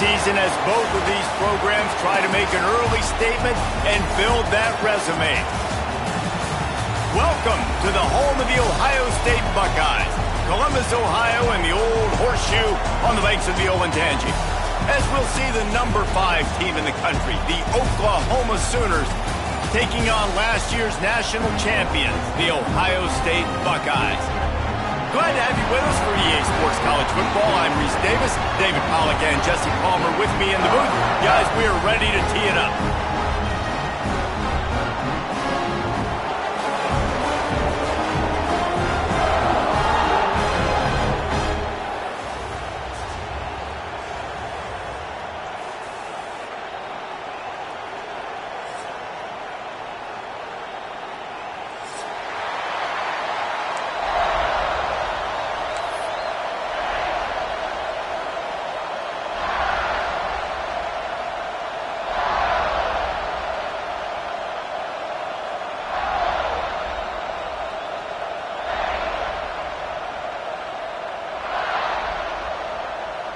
season as both of these programs try to make an early statement and build that resume. Welcome to the home of the Ohio State Buckeyes, Columbus, Ohio, and the old horseshoe on the banks of the Olentangy. As we'll see the number 5 team in the country, the Oklahoma Sooners, taking on last year's national champions, the Ohio State Buckeyes. Glad to have you with us for EA Sports College Football. I'm Reese Davis, David Pollack, and Jesse Palmer with me in the booth. Guys, we are ready to tee it up.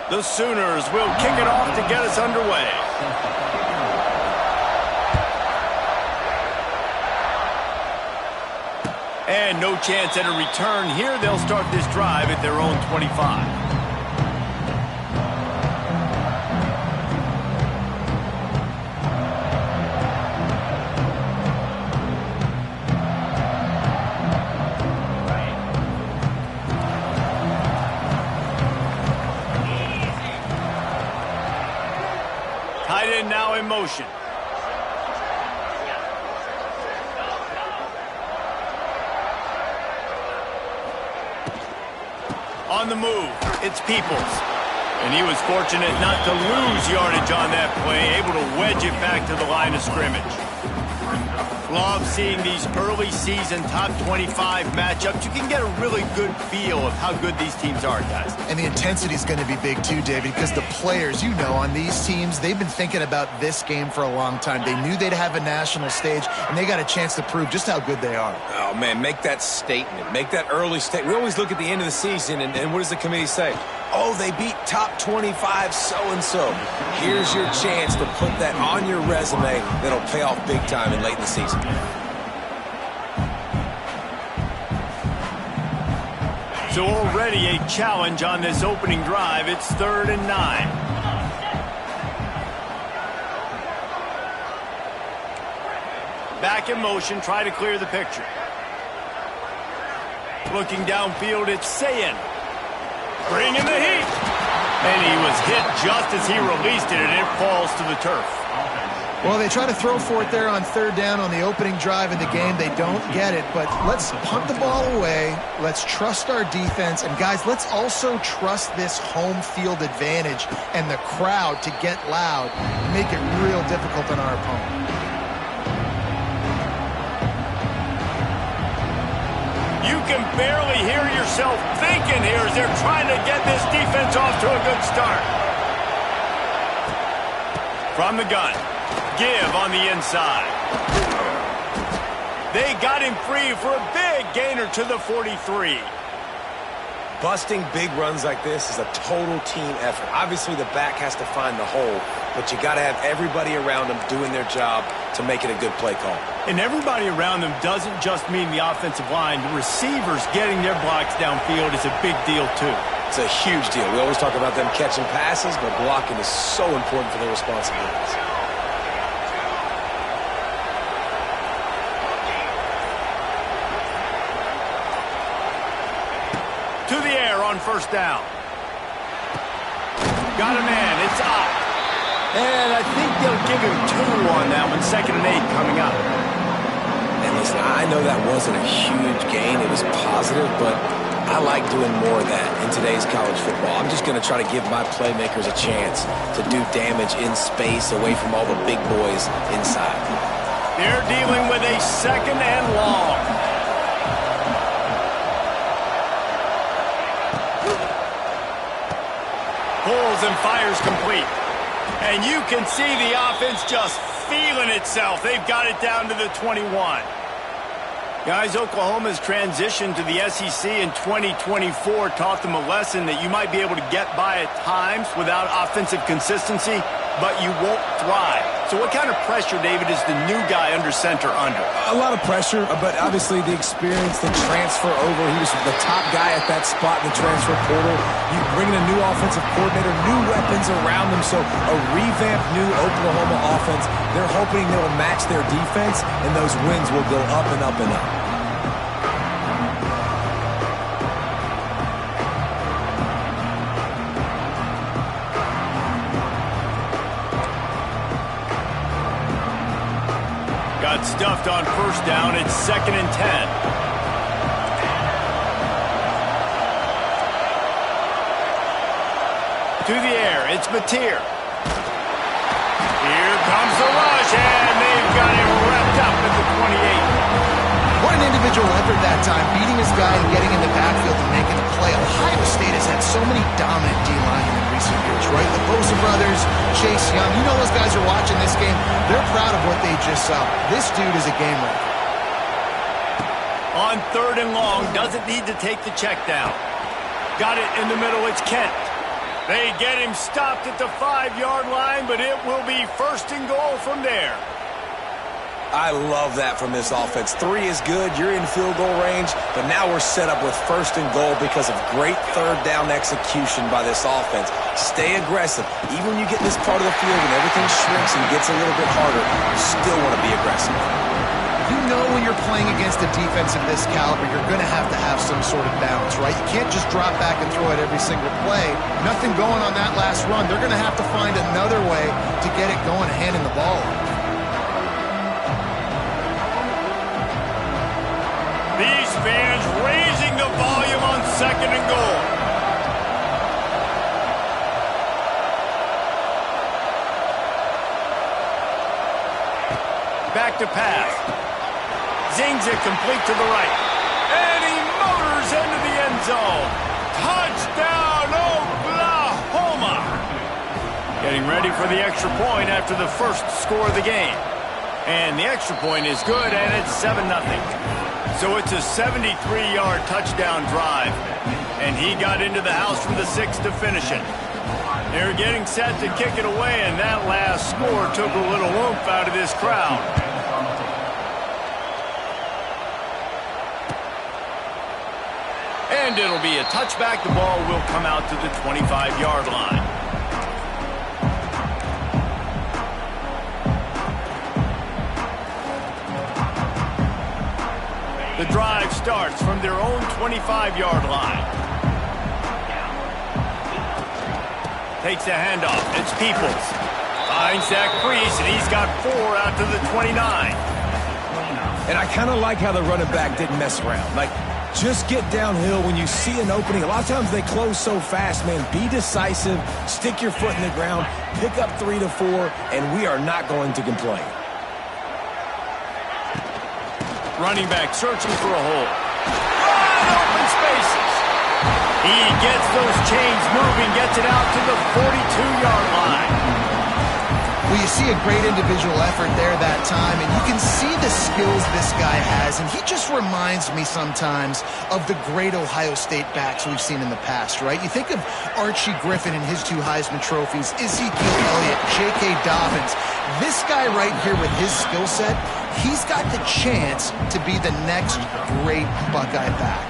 The Sooners will kick it off to get us underway. And no chance at a return here. They'll start this drive at their own 25. Tight end now in motion. On the move, it's Peoples. And he was fortunate not to lose yardage on that play, able to wedge it back to the line of scrimmage. Love seeing these early season top 25 matchups. You can get a really good feel of how good these teams are, guys. And the intensity is going to be big too, David, because the players, you know, on these teams, they've been thinking about this game for a long time. They knew they'd have a national stage, and they got a chance to prove just how good they are. Oh, man, make that statement. Make that early statement. We always look at the end of the season, and what does the committee say? Oh, they beat top 25 so-and-so. Here's your chance to put that on your resume that'll pay off big time in late in the season. So already a challenge on this opening drive. It's 3rd and 9. Back in motion, try to clear the picture. Looking downfield, it's Sayin. Bringing the heat. And he was hit just as he released it, and it falls to the turf. Well, they try to throw for it there on 3rd down on the opening drive in the game. They don't get it, but let's punt the ball away. Let's trust our defense. And, guys, let's also trust this home field advantage and the crowd to get loud and make it real difficult on our opponent. You can barely hear yourself thinking here as they're trying to get this defense off to a good start. From the gun. Give on the inside. They got him free for a big gainer to the 43. Busting big runs like this is a total team effort. Obviously, the back has to find the hole, but you got to have everybody around them doing their job to make it a good play call. And everybody around them doesn't just mean the offensive line. The receivers getting their blocks downfield is a big deal, too. It's a huge deal. We always talk about them catching passes, but blocking is so important for their responsibilities. To the air on 1st down. Got a man. It's up. And I think they'll give him 2 on that one. 2nd and 8 coming up. And listen, I know that wasn't a huge gain. It was positive, but I like doing more of that in today's college football. I'm just going to try to give my playmakers a chance to do damage in space away from all the big boys inside. They're dealing with a 2nd and long. Pulls and fires complete. And you can see the offense just feeling itself. They've got it down to the 21. Guys, Oklahoma's transition to the SEC in 2024 taught them a lesson that you might be able to get by at times without offensive consistency, but you won't thrive. So what kind of pressure, David, is the new guy under center under? A lot of pressure, but obviously the experience, the transfer over. He was the top guy at that spot in the transfer portal. You bring in a new offensive coordinator, new weapons around him, so a revamped new Oklahoma offense. They're hoping they'll match their defense, and those wins will go up and up and up. Got stuffed on first down. It's 2nd and 10. To the air. It's Mateer. Here comes the rush, and they've got him wrapped up at the 28. What an individual effort that time, beating his guy and getting in the backfield and making a play. Ohio State has had so many dominant D-linemen in recent years, right? The Bosa brothers, Chase Young, you know those guys are watching this game. They're proud of what they just saw. This dude is a game wrecker. On 3rd and long, doesn't need to take the check down. Got it in the middle, it's Kent. They get him stopped at the 5-yard line, but it will be 1st and goal from there. I love that from this offense. 3 is good. You're in field goal range, but now we're set up with 1st and goal because of great 3rd down execution by this offense. Stay aggressive. Even when you get in this part of the field and everything shrinks and gets a little bit harder, you still want to be aggressive. You know when you're playing against a defense of this caliber, you're going to have some sort of balance, right? You can't just drop back and throw it every single play. Nothing going on that last run. They're going to have to find another way to get it going, handing the ball off. These fans raising the volume on 2nd and goal. Back to pass. Zings it complete to the right. And he motors into the end zone. Touchdown, Oklahoma! Getting ready for the extra point after the first score of the game. And the extra point is good, and it's 7-0. So it's a 73-yard touchdown drive, and he got into the house from the 6 to finish it. They're getting set to kick it away, and that last score took a little oomph out of this crowd. And it'll be a touchback. The ball will come out to the 25-yard line. The drive starts from their own 25-yard line. Takes the handoff. It's Peoples. Finds Zach Priest, and he's got 4 out to the 29. And I kind of like how the running back didn't mess around. Like, just get downhill when you see an opening. A lot of times they close so fast, man. Be decisive. Stick your foot in the ground. Pick up 3 to 4, and we are not going to complain. Running back searching for a hole. Wide open spaces. He gets those chains moving, gets it out to the 42-yard line. Well, you see a great individual effort there that time, and you can see the skills this guy has, and he just reminds me sometimes of the great Ohio State backs we've seen in the past, right? You think of Archie Griffin and his 2 Heisman trophies, Ezekiel Elliott, J.K. Dobbins. This guy right here with his skill set, he's got the chance to be the next great Buckeye back.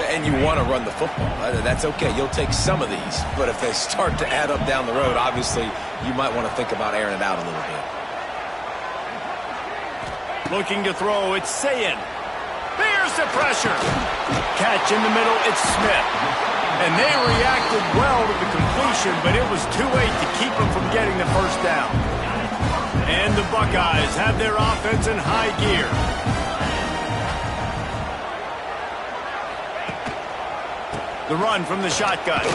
And you want to run the football. That's okay. You'll take some of these. But if they start to add up down the road, obviously, you might want to think about airing it out a little bit. Looking to throw, it's Sayin. There's the pressure. Catch in the middle, it's Smith. And they reacted well to the completion, but it was too late to keep them from getting the first down. And the Buckeyes have their offense in high gear. The run from the shotgun.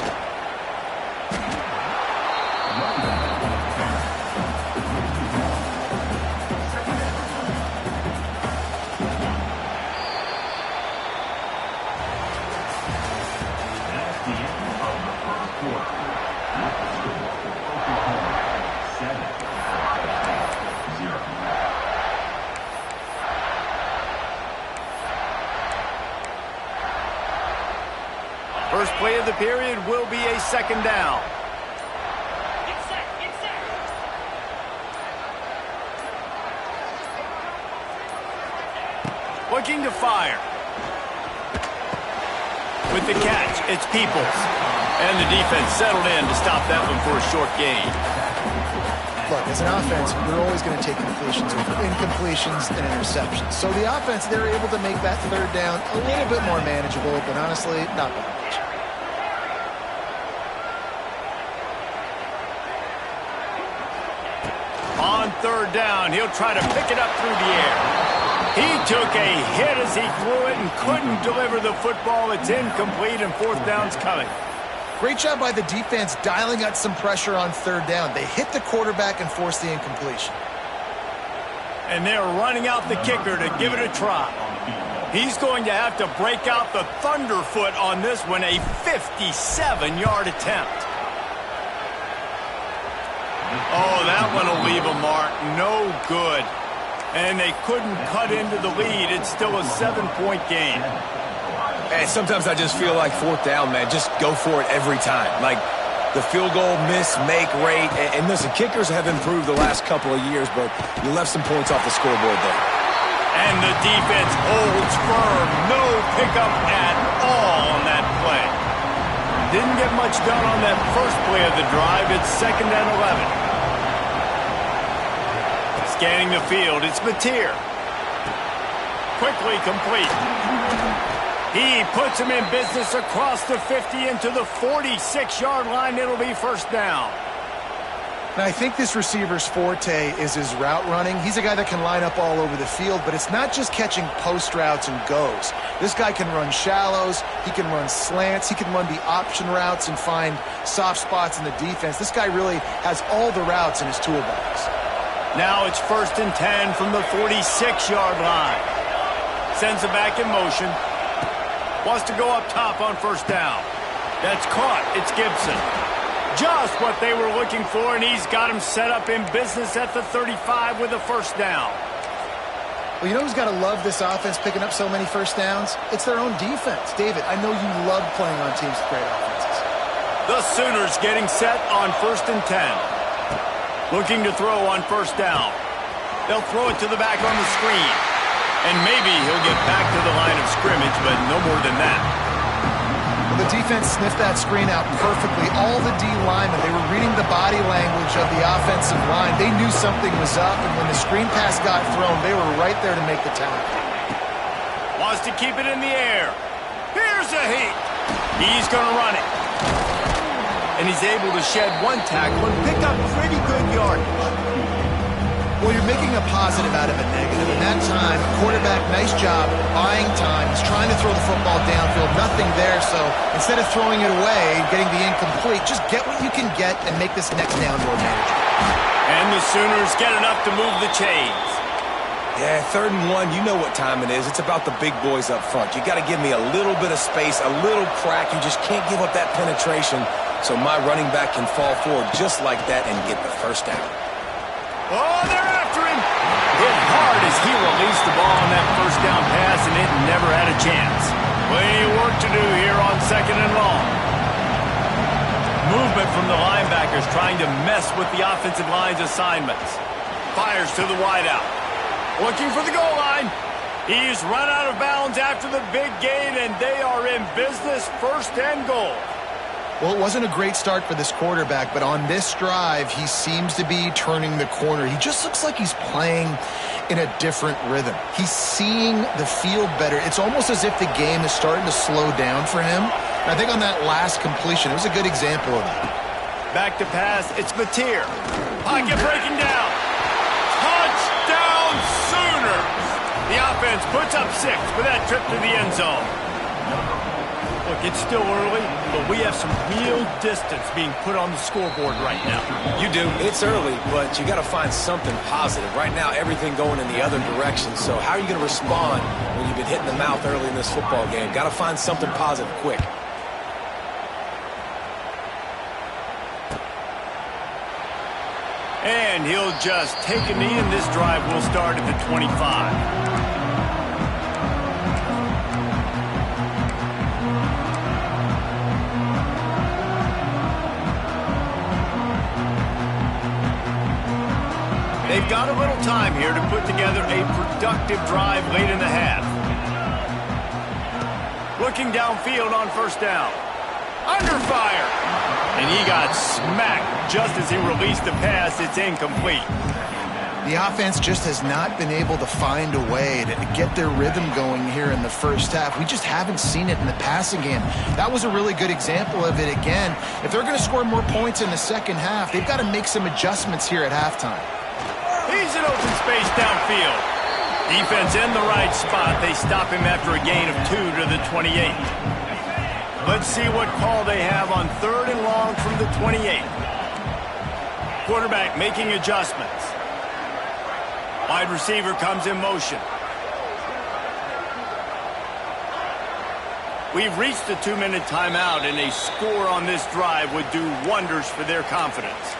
play of the period will be a second down. Get set, get set. Looking to fire. With the catch, it's Peoples. And the defense settled in to stop that one for a short gain. Look, as an offense, you're always going to take completions over incompletions and interceptions. So the offense, they're able to make that third down a little bit more manageable, but honestly, not by much. On third down, he'll try to pick it up through the air. He took a hit as he threw it and couldn't deliver the football. It's incomplete, and fourth down's coming. Great job by the defense dialing out some pressure on third down. They hit the quarterback and forced the incompletion. And they're running out the kicker to give it a try. He's going to have to break out the thunderfoot on this one, a 57-yard attempt. Oh, that one will leave a mark. No good. And they couldn't cut into the lead. It's still a 7-point game. Hey, sometimes I just feel like fourth down, man. Just go for it every time. Like the field goal miss-make rate. And listen, kickers have improved the last couple of years, but you left some points off the scoreboard there. And the defense holds firm. No pickup at all on that play. Didn't get much done on that first play of the drive. It's 2nd and 11. Scanning the field, it's Mateer. Quickly complete. He puts him in business across the 50 into the 46-yard line. It'll be first down. Now, I think this receiver's forte is his route running. He's a guy that can line up all over the field, but it's not just catching post routes and goes. This guy can run shallows, he can run slants, he can run the option routes and find soft spots in the defense. This guy really has all the routes in his toolbox. Now it's 1st and 10 from the 46-yard line. Sends it back in motion. Wants to go up top on first down. That's caught. It's Gibson. Just what they were looking for, and he's got him set up in business at the 35 with a first down. Well, you know who's got to love this offense picking up so many first downs? It's their own defense. David, I know you love playing on teams with great offenses. The Sooners getting set on 1st and 10. Looking to throw on first down. They'll throw it to the back on the screen. And maybe he'll get back to the line of scrimmage, but no more than that. Well, the defense sniffed that screen out perfectly. All the D linemen, they were reading the body language of the offensive line. They knew something was up, and when the screen pass got thrown, they were right there to make the tackle. Wants to keep it in the air. Here's a heat. He's going to run it. And he's able to shed one tackle and pick up pretty good yardage. Well, you're making a positive out of a negative. In that time, quarterback, nice job, buying time. He's trying to throw the football downfield. Nothing there, so instead of throwing it away, getting the incomplete, just get what you can get and make this next down more manageable. And the Sooners get enough to move the chains. Yeah, 3rd and 1, you know what time it is. It's about the big boys up front. You got to give me a little bit of space, a little crack. You just can't give up that penetration, so my running back can fall forward just like that and get the first down. Oh, they're after him. Hit hard as he released the ball on that first down pass, and it never had a chance. Plenty of work to do here on 2nd and long. Movement from the linebackers trying to mess with the offensive line's assignments. Fires to the wideout. Looking for the goal line. He's run out of bounds after the big gain, and they are in business, 1st and goal. Well, it wasn't a great start for this quarterback, but on this drive, he seems to be turning the corner. He just looks like he's playing in a different rhythm. He's seeing the field better. It's almost as if the game is starting to slow down for him. And I think on that last completion, it was a good example of that. Back to pass, it's Mateer. Pocket breaking down. Touchdown Sooners! The offense puts up 6 with that trip to the end zone. Look, it's still early, but we have some real distance being put on the scoreboard right now. You do. It's early, but you got to find something positive. Right now, everything going in the other direction. So how are you going to respond when you've been hit in the mouth early in this football game? Got to find something positive quick. And he'll just take a knee, and this drive will start at the 25. They've got a little time here to put together a productive drive late in the half. Looking downfield on first down. Under fire. And he got smacked just as he released the pass. It's incomplete. The offense just has not been able to find a way to get their rhythm going here in the first half. We just haven't seen it in the passing game. That was a really good example of it again. If they're going to score more points in the second half, they've got to make some adjustments here at halftime. He's in open space downfield. Defense in the right spot. They stop him after a gain of 2 to the 28. Let's see what call they have on 3rd and long from the 28. Quarterback making adjustments. Wide receiver comes in motion. We've reached the 2-minute timeout, and a score on this drive would do wonders for their confidence.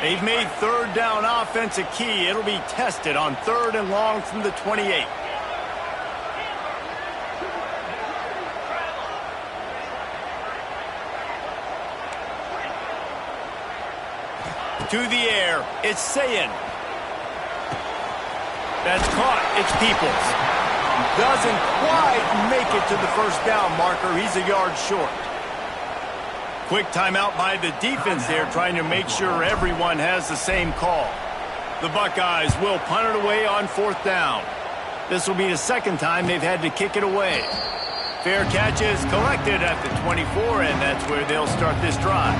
They've made 3rd down offense a key. It'll be tested on 3rd and long from the 28. To the air, it's Sayin. That's caught. It's Peoples. Doesn't quite make it to the first down marker. He's a yard short. Quick timeout by the defense there, trying to make sure everyone has the same call. The Buckeyes will punt it away on 4th down. This will be the 2nd time they've had to kick it away. Fair catch is collected at the 24, and that's where they'll start this drive.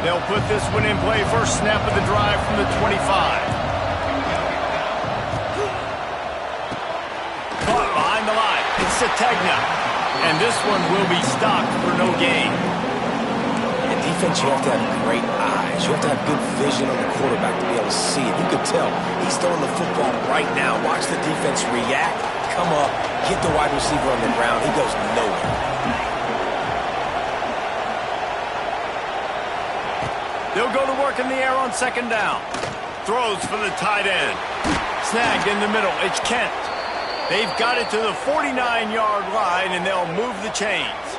They'll put this one in play. First snap of the drive from the 25. Caught behind the line. It's Sategna. And this one will be stopped for no gain. In defense, you have to have great eyes. You have to have good vision on the quarterback to be able to see it. You could tell he's throwing the football right now. Watch the defense react, come up, get the wide receiver on the ground. He goes nowhere. They'll go to work in the air on 2nd down. Throws for the tight end. Snagged in the middle. It's Kent. They've got it to the 49-yard line, and they'll move the chains.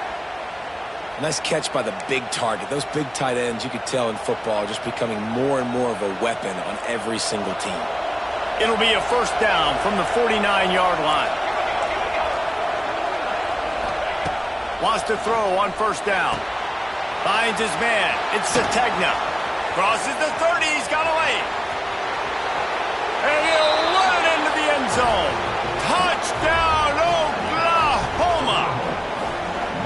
Nice catch by the big target. Those big tight ends, you could tell in football, are just becoming more and more of a weapon on every single team. It'll be a first down from the 49-yard line. Wants to throw on first down. Finds his man. It's Sategna. Crosses the 30. He's got a lane. And he'll run it into the end zone. Touchdown, Oklahoma.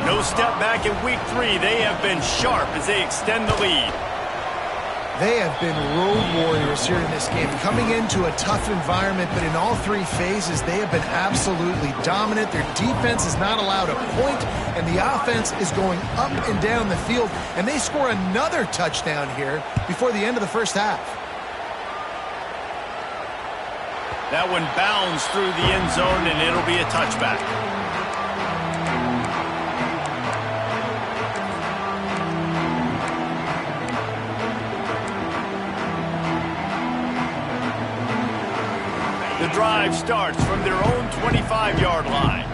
No step back in week 3. They have been sharp as they extend the lead. They have been road warriors here in this game, coming into a tough environment, but in all 3 phases, they have been absolutely dominant. Their defense is not allowed a point, and the offense is going up and down the field, and they score another touchdown here before the end of the first half. That one bounds through the end zone, and it'll be a touchback. The drive starts from their own 25-yard line.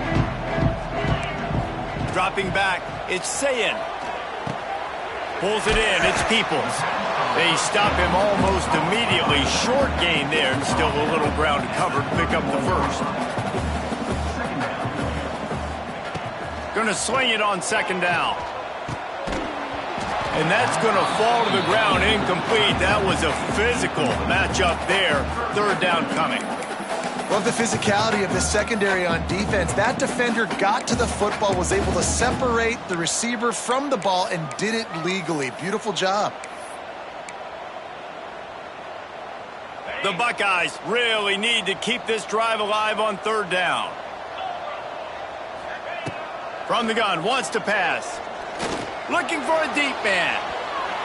Dropping back, it's Sayin. Pulls it in, it's Peoples. They stop him almost immediately. Short gain there, and still a little ground to cover to pick up the first. Gonna sling it on 2nd down. And that's gonna fall to the ground, incomplete. That was a physical matchup there. 3rd down coming. Love the physicality of the secondary on defense. That defender got to the football, was able to separate the receiver from the ball, and did it legally. Beautiful job. The Buckeyes really need to keep this drive alive on 3rd down. From the gun, wants to pass. Looking for a deep man.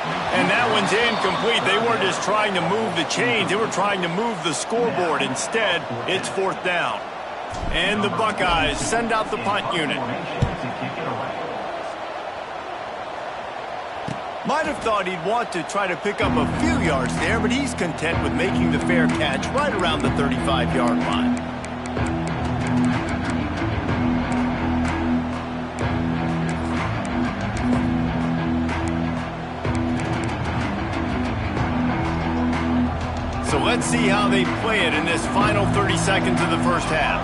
And that one's incomplete. They weren't just trying to move the chains. They were trying to move the scoreboard. Instead, it's 4th down. And the Buckeyes send out the punt unit. Might have thought he'd want to try to pick up a few yards there, but he's content with making the fair catch right around the 35-yard line. Let's see how they play it in this final 30 seconds of the first half.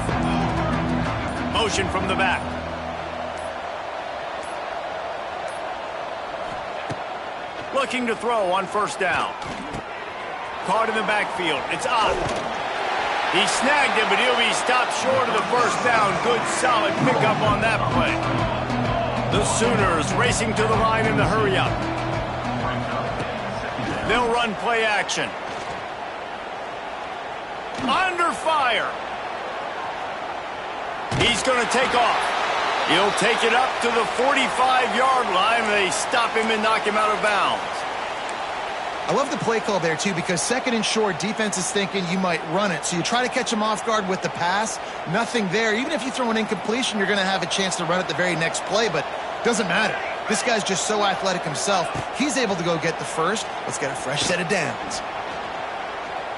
Motion from the back. Looking to throw on first down. Caught in the backfield. It's Ott. He snagged it, but he'll be stopped short of the first down. Good, solid pickup on that play. The Sooners racing to the line in the hurry-up. They'll run play action. Under fire. He's going to take off. He'll take it up to the 45-yard line. They stop him and knock him out of bounds. I love the play call there, too, because second and short, defense is thinking you might run it. So you try to catch him off guard with the pass. Nothing there. Even if you throw an incompletion, you're going to have a chance to run it the very next play, but doesn't matter. This guy's just so athletic himself. He's able to go get the first. Let's get a fresh set of downs.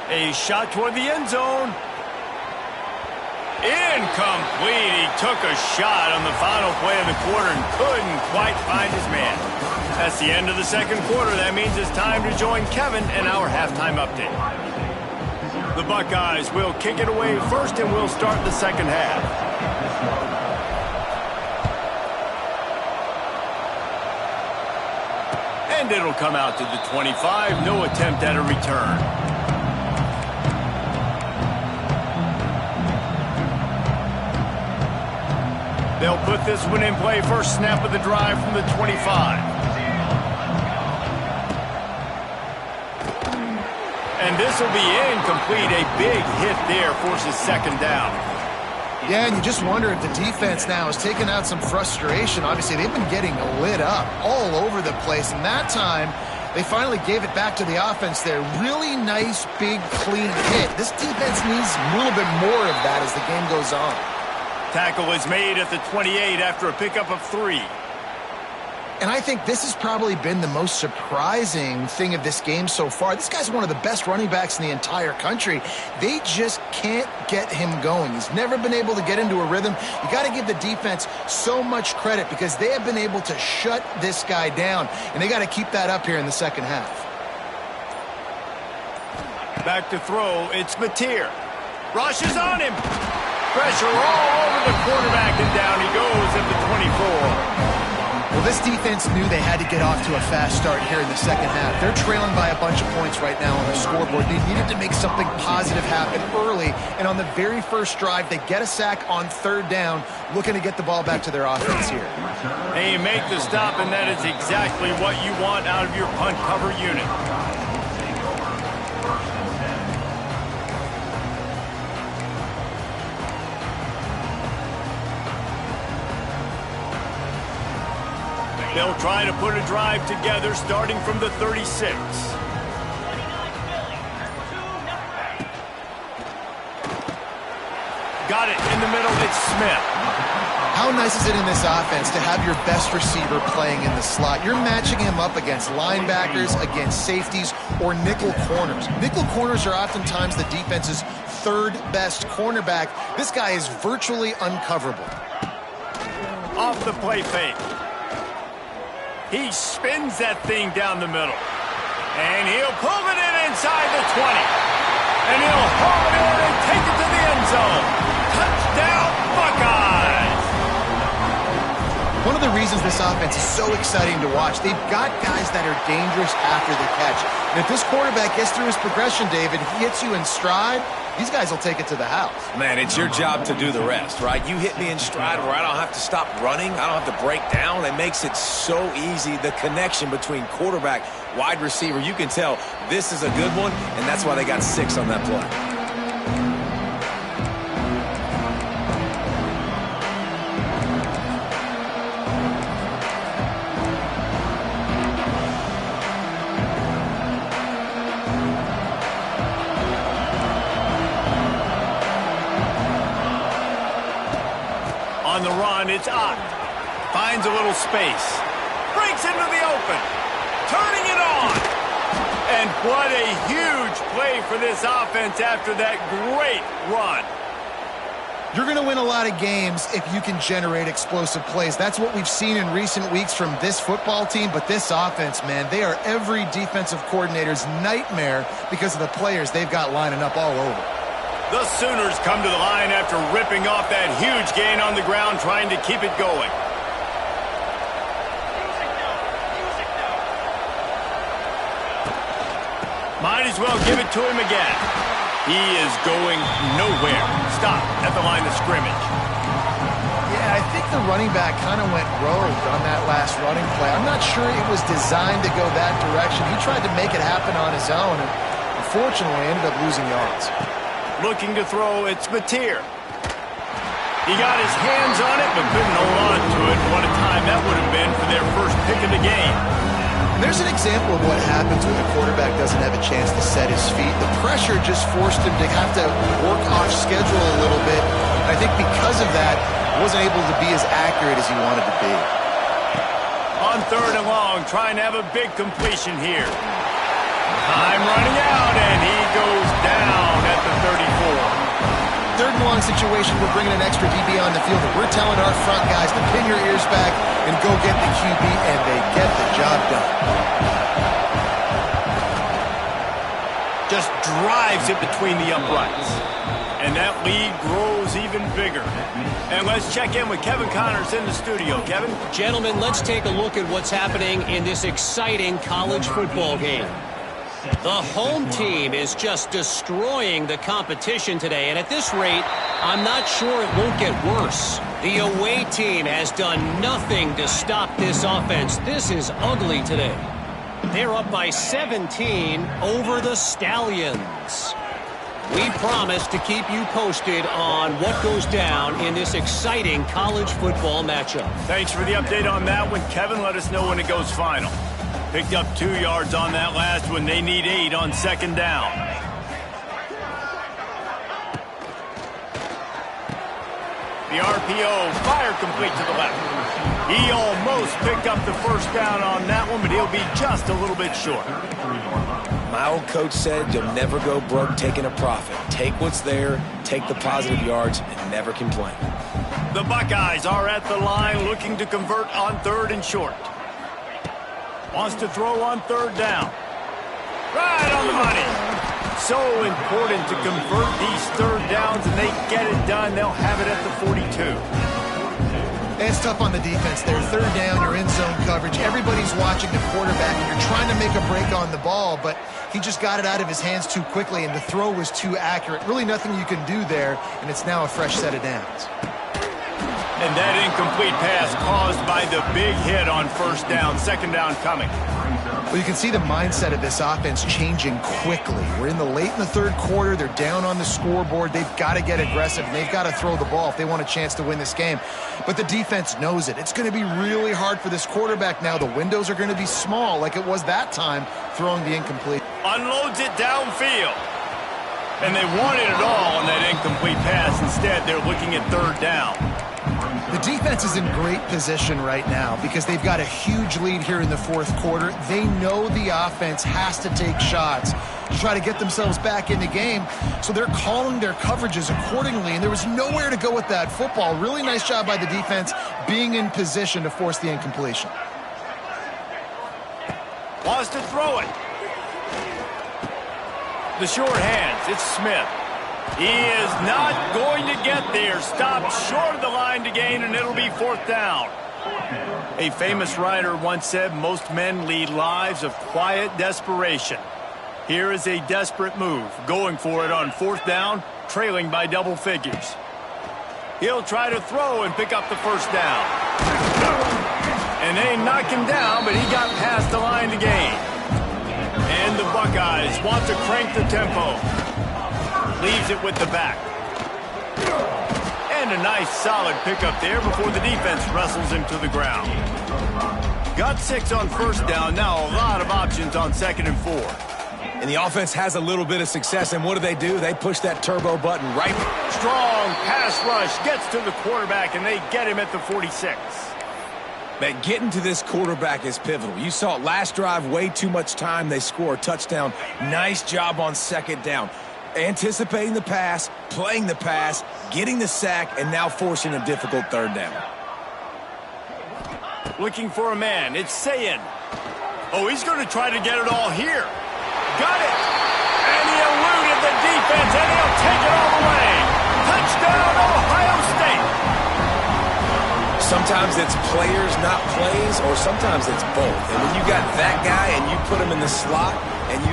A shot toward the end zone. Incomplete. He took a shot on the final play of the quarter and couldn't quite find his man. That's the end of the second quarter. That means it's time to join Kevin in our halftime update. The Buckeyes will kick it away first, and we'll start the second half. And it'll come out to the 25. No attempt at a return. They'll put this one in play. First snap of the drive from the 25. And this will be incomplete. A big hit there forces second down. Yeah, and you just wonder if the defense now has taken out some frustration. Obviously, they've been getting lit up all over the place. And that time, they finally gave it back to the offense there. Really nice, big, clean hit. This defense needs a little bit more of that as the game goes on. Tackle is made at the 28 after a pickup of 3. And I think this has probably been the most surprising thing of this game so far. This guy's one of the best running backs in the entire country. They just can't get him going. He's never been able to get into a rhythm. You got to give the defense so much credit because they have been able to shut this guy down, and they got to keep that up here in the second half. Back to throw. It's Mateer. Rushes on him. Pressure all over the quarterback, and down he goes at the 24. Well, this defense knew they had to get off to a fast start here in the second half. They're trailing by a bunch of points right now on the scoreboard. They needed to make something positive happen early, and on the very first drive, they get a sack on third down, looking to get the ball back to their offense here. They make the stop, and that is exactly what you want out of your punt cover unit. They'll try to put a drive together starting from the 36. Got it in the middle. It's Smith. How nice is it in this offense to have your best receiver playing in the slot? You're matching him up against linebackers, against safeties, or nickel corners. Nickel corners are oftentimes the defense's third best cornerback. This guy is virtually uncoverable. Off the play fake. He spins that thing down the middle. And he'll pull it in inside the 20. And he'll haul it in and take it to the end zone. Touchdown, Buckeyes! One of the reasons this offense is so exciting to watch, they've got guys that are dangerous after the catch. And if this quarterback gets through his progression, David, he hits you in stride, these guys will take it to the house. Man, it's your job to do the rest, right? You hit me in stride where I don't have to stop running. I don't have to break down. It makes it so easy, the connection between quarterback, wide receiver. You can tell this is a good one, and that's why they got 6 on that play. On the run, it's Ott. Finds a little space. Breaks into the open. Turning it on. And what a huge play for this offense after that great run. You're going to win a lot of games if you can generate explosive plays. That's what we've seen in recent weeks from this football team, but this offense, man, they are every defensive coordinator's nightmare because of the players they've got lining up all over. The Sooners come to the line after ripping off that huge gain on the ground, trying to keep it going. Might as well give it to him again. He is going nowhere. Stop at the line of scrimmage. Yeah, I think the running back kind of went rogue on that last running play. I'm not sure it was designed to go that direction. He tried to make it happen on his own, and unfortunately ended up losing yards. Looking to throw, it's Mateer. He got his hands on it, but couldn't hold on to it. What a time that would have been for their first pick of the game. There's an example of what happens when the quarterback doesn't have a chance to set his feet. The pressure just forced him to have to work off schedule a little bit. I think because of that, he wasn't able to be as accurate as he wanted to be. On 3rd and long, trying to have a big completion here. Time running out, and he goes down at the 34. 3rd and long situation, we're bringing an extra DB on the field. We're telling our front guys to pin your ears back and go get the QB, and they get the job done. Just drives it between the uprights. And that lead grows even bigger. And let's check in with Kevin Connors in the studio. Kevin? Gentlemen, let's take a look at what's happening in this exciting college football game. The home team is just destroying the competition today, and at this rate, I'm not sure it won't get worse. The away team has done nothing to stop this offense. This is ugly today. They're up by 17 over the Stallions. We promise to keep you posted on what goes down in this exciting college football matchup. Thanks for the update on that one, Kevin. Let us know when it goes final. Picked up 2 yards on that last one. They need 8 on 2nd down. The RPO, fire complete to the left. He almost picked up the 1st down on that one, but he'll be just a little bit short. My old coach said you'll never go broke taking a profit. Take what's there, take the positive yards, and never complain. The Buckeyes are at the line looking to convert on 3rd and short. Wants to throw on 3rd down. Right on the money. So important to convert these 3rd downs, and they get it done. They'll have it at the 42. It's tough on the defense there. 3rd down, you're in zone coverage. Everybody's watching the quarterback, and you're trying to make a break on the ball, but he just got it out of his hands too quickly, and the throw was too accurate. Really nothing you can do there, and it's now a fresh set of downs. And that incomplete pass caused by the big hit on 1st down. 2nd down coming. Well, you can see the mindset of this offense changing quickly. We're in the late in the 3rd quarter. They're down on the scoreboard. They've got to get aggressive, and they've got to throw the ball if they want a chance to win this game. But the defense knows it. It's going to be really hard for this quarterback now. The windows are going to be small like it was that time throwing the incomplete. Unloads it downfield. And they wanted it all on that incomplete pass. Instead, they're looking at 3rd down. The defense is in great position right now because they've got a huge lead here in the 4th quarter. They know the offense has to take shots to try to get themselves back in the game, so they're calling their coverages accordingly, and there was nowhere to go with that football. Really nice job by the defense being in position to force the incompletion. Wants to throw it. The short hands, it's Smith. He is not going to get there. Stopped short of the line to gain, and it'll be 4th down. A famous writer once said, most men lead lives of quiet desperation. Here is a desperate move, going for it on 4th down, trailing by double figures. He'll try to throw and pick up the 1st down. And they knock him down, but he got past the line to gain. And the Buckeyes want to crank the tempo. Leaves it with the back. And a nice solid pickup there before the defense wrestles him to the ground. Got 6 on 1st down. Now a lot of options on 2nd and 4. And the offense has a little bit of success, and what do? They push that turbo button right. Strong pass rush gets to the quarterback, and they get him at the 46. But getting to this quarterback is pivotal. You saw it last drive, way too much time. They score a touchdown. Nice job on 2nd down. Anticipating the pass, playing the pass, getting the sack, and now forcing a difficult third down. Looking for a man. It's Sayin. Oh, he's going to try to get it all here. Got it. And he eluded the defense, and he'll take it all the way. Touchdown, Ohio State. Sometimes it's players, not plays, or sometimes it's both. And when you got that guy and you put him in the slot and you